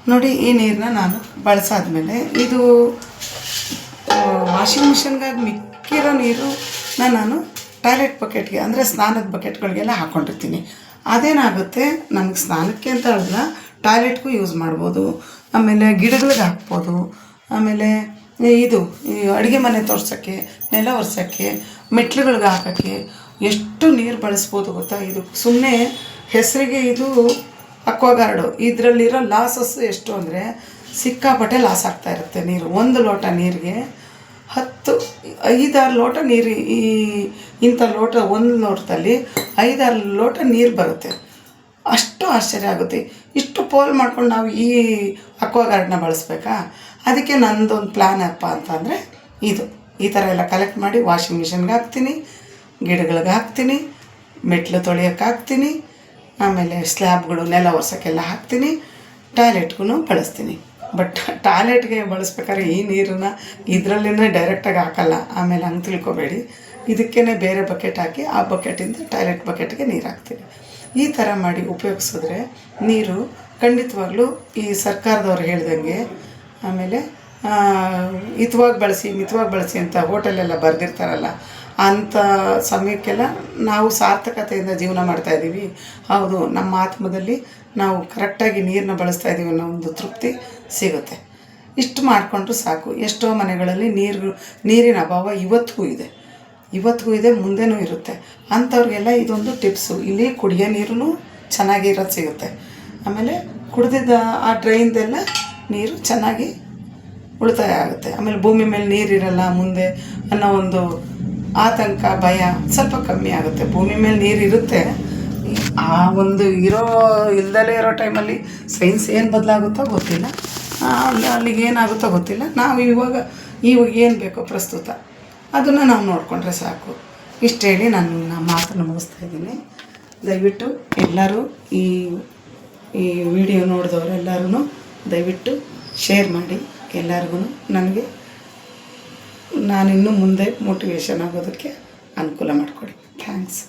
ನೋಡಿ ಈ ನೀರನ್ನ ನಾನು ಬಳಸಾದ್ಮೇಲೆ ಇದು ವಾಷಿಂಗ್ ಮಿಷನ್ಗಾಗಿ ಮಿಕ್ಕಿರೋ ನೀರನ್ನ ನಾನು ಟಾಯ್ಲೆಟ್ ಬಕೆಟ್ಗೆ ಅಂದರೆ ಸ್ನಾನದ ಬಕೆಟ್ಗಳಿಗೆಲ್ಲ ಹಾಕ್ಕೊಂಡಿರ್ತೀನಿ. ಅದೇನಾಗುತ್ತೆ ನಮಗೆ ಸ್ನಾನಕ್ಕೆ ಅಂತ ಅಲ್ಲ, ಟಾಯ್ಲೆಟ್ಗೂ ಯೂಸ್ ಮಾಡ್ಬೋದು, ಆಮೇಲೆ ಗಿಡಗಳಿಗೆ ಹಾಕ್ಬೋದು, ಆಮೇಲೆ ಇದು ಈ ಅಡುಗೆ ಮನೆ ತೋರ್ಸೋಕ್ಕೆ, ನೆಲ ಒರೆಸೋಕ್ಕೆ, ಮೆಟ್ಲುಗಳಿಗೆ ಹಾಕೋಕ್ಕೆ ಎಷ್ಟು ನೀರು ಬಳಸ್ಬೋದು ಗೊತ್ತಾ. ಇದು ಸುಮ್ಮನೆ ಹೆಸರಿಗೆ ಇದು ಅಕ್ವಾಗಾರ್ಡು. ಇದರಲ್ಲಿರೋ ಲಾಸಸ್ ಎಷ್ಟು ಅಂದರೆ ಸಿಕ್ಕಾಪಟ್ಟೆ ಲಾಸ್ ಆಗ್ತಾಯಿರುತ್ತೆ ನೀರು. ಒಂದು ಲೋಟ ನೀರಿಗೆ 5-6 ಲೋಟ ನೀರು, ಇಂಥ ಲೋಟ ಒಂದು ಲೋಟದಲ್ಲಿ 5-6 ಲೋಟ ನೀರು ಬರುತ್ತೆ. ಅಷ್ಟು ಆಶ್ಚರ್ಯ ಆಗುತ್ತೆ. ಇಷ್ಟು ಪೋಲ್ ಮಾಡ್ಕೊಂಡು ನಾವು ಈ ಅಕ್ವಾಗಾರ್ಡನ್ನ ಬಳಸಬೇಕಾ? ಅದಕ್ಕೆ ನನ್ನದೊಂದು ಪ್ಲ್ಯಾನ್ ಅಪ್ಪ ಅಂತಂದರೆ ಇದು ಈ ಥರ ಎಲ್ಲ ಕಲೆಕ್ಟ್ ಮಾಡಿ ವಾಷಿಂಗ್ ಮಿಷನ್ಗೆ ಹಾಕ್ತೀನಿ, ಗಿಡಗಳಿಗೆ ಹಾಕ್ತೀನಿ, ಮೆಟ್ಲು ತೊಳೆಯೋಕ್ಕೆ ಹಾಕ್ತೀನಿ, ಆಮೇಲೆ ಸ್ಲ್ಯಾಬ್ಗಳು ನೆಲ ಒರೆಸೋಕ್ಕೆಲ್ಲ ಹಾಕ್ತೀನಿ, ಟಾಯ್ಲೆಟ್ಗೂ ಬಳಸ್ತೀನಿ. ಬಟ್ ಟಾಯ್ಲೆಟ್ಗೆ ಬಳಸ್ಬೇಕಾದ್ರೆ ಈ ನೀರನ್ನು ಇದರಲ್ಲೇ ಡೈರೆಕ್ಟಾಗಿ ಹಾಕಲ್ಲ, ಆಮೇಲೆ ಹಂಗೆ ತಿಳ್ಕೊಬೇಡಿ. ಇದಕ್ಕೇ ಬೇರೆ ಬಕೆಟ್ ಹಾಕಿ ಆ ಬಕೆಟಿಂದ ಟಾಯ್ಲೆಟ್ ಬಕೆಟ್ಗೆ ನೀರು ಹಾಕ್ತೀನಿ. ಈ ಥರ ಮಾಡಿ ಉಪಯೋಗಿಸಿದ್ರೆ ನೀರು ಖಂಡಿತವಾಗ್ಲೂ ಈ ಸರ್ಕಾರದವ್ರು ಹೇಳ್ದಂಗೆ, ಆಮೇಲೆ ಮಿತವಾಗಿ ಬಳಸಿ ಅಂತ ಹೋಟೆಲೆಲ್ಲ ಬರೆದಿರ್ತಾರಲ್ಲ, ಅಂಥ ಸಮಯಕ್ಕೆಲ್ಲ ನಾವು ಸಾರ್ಥಕತೆಯಿಂದ ಜೀವನ ಮಾಡ್ತಾಯಿದ್ದೀವಿ. ಹೌದು, ನಮ್ಮ ಆತ್ಮದಲ್ಲಿ ನಾವು ಕರೆಕ್ಟಾಗಿ ನೀರನ್ನ ಬಳಸ್ತಾಯಿದ್ದೀವಿ ಅನ್ನೋ ಒಂದು ತೃಪ್ತಿ ಸಿಗುತ್ತೆ. ಇಷ್ಟು ಮಾಡಿಕೊಂಡ್ರು ಸಾಕು. ಎಷ್ಟೋ ಮನೆಗಳಲ್ಲಿ ನೀರಿನ ಅಭಾವ ಇವತ್ತಿಗೂ ಇದೆ, ಮುಂದೆನೂ ಇರುತ್ತೆ. ಅಂಥವ್ರಿಗೆಲ್ಲ ಇದೊಂದು ಟಿಪ್ಸು. ಇಲ್ಲಿ ಕುಡಿಯೋ ನೀರು ಚೆನ್ನಾಗಿರೋದು ಸಿಗುತ್ತೆ, ಆಮೇಲೆ ಕುಡಿದಿದ್ದ ಆ ಡ್ರೈನ್ದೆಲ್ಲ ನೀರು ಚೆನ್ನಾಗಿ ಉಳಿತಾಯ ಆಗುತ್ತೆ. ಆಮೇಲೆ ಭೂಮಿ ಮೇಲೆ ನೀರಿರಲ್ಲ ಮುಂದೆ ಅನ್ನೋ ಒಂದು ಆತಂಕ, ಭಯ ಸ್ವಲ್ಪ ಕಮ್ಮಿ ಆಗುತ್ತೆ. ಭೂಮಿ ಮೇಲೆ ನೀರಿರುತ್ತೆ, ಆ ಒಂದು ಇಲ್ದಲೇ ಇರೋ ಟೈಮಲ್ಲಿ ಸೈನ್ಸ್ ಏನು ಬದಲಾಗುತ್ತೋ ಗೊತ್ತಿಲ್ಲ, ಅಲ್ಲಿಗೆ ಏನಾಗುತ್ತೋ ಗೊತ್ತಿಲ್ಲ. ನಾವು ಇವಾಗ ಏನು ಬೇಕೋ ಪ್ರಸ್ತುತ ಅದನ್ನು ನಾವು ನೋಡಿಕೊಂಡ್ರೆ ಸಾಕು. ಇಷ್ಟು ಹೇಳಿ ನಾನು ಮಾತನ್ನು ಮುಗಿಸ್ತಾಯಿದ್ದೀನಿ. ದಯವಿಟ್ಟು ಎಲ್ಲರೂ ಈ ವಿಡಿಯೋ ನೋಡಿದವರೆಲ್ಲರೂ ದಯವಿಟ್ಟು ಶೇರ್ ಮಾಡಿ ಎಲ್ಲರಿಗೂ. ನನಗೆ ನಾನಿನ್ನೂ ಮುಂದೆ ಮೋಟಿವೇಶನ್ ಆಗೋದಕ್ಕೆ ಅನುಕೂಲ ಮಾಡಿಕೊಡಿ. ಥ್ಯಾಂಕ್ಸ್.